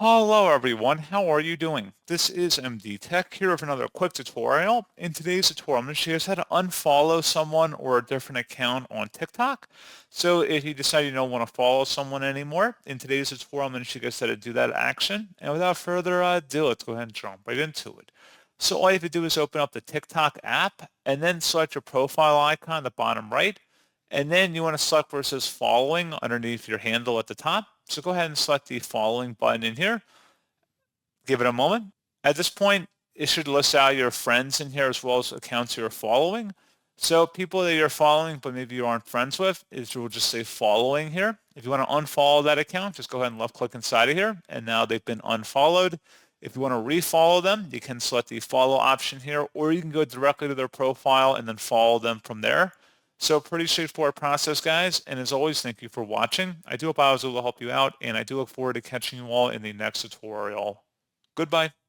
Hello everyone, how are you doing? This is MD Tech here with another quick tutorial. In today's tutorial, I'm going to show you guys how to unfollow someone or a different account on TikTok. So if you decide you don't want to follow someone anymore, in today's tutorial, I'm going to show you guys how to do that action. And without further ado, let's go ahead and jump right into it. So all you have to do is open up the TikTok app and then select your profile icon at the bottom right. And then you want to select where it says following underneath your handle at the top. So go ahead and select the following button in here. Give it a moment. At this point, it should list out your friends in here as well as accounts you're following. So people that you're following, but maybe you aren't friends with, is we'll just say following here. If you want to unfollow that account, just go ahead and left click inside of here. And now they've been unfollowed. If you want to refollow them, you can select the follow option here, or you can go directly to their profile and then follow them from there. So pretty straightforward process, guys. And as always, thank you for watching. I do hope I was able to help you out, and I do look forward to catching you all in the next tutorial. Goodbye.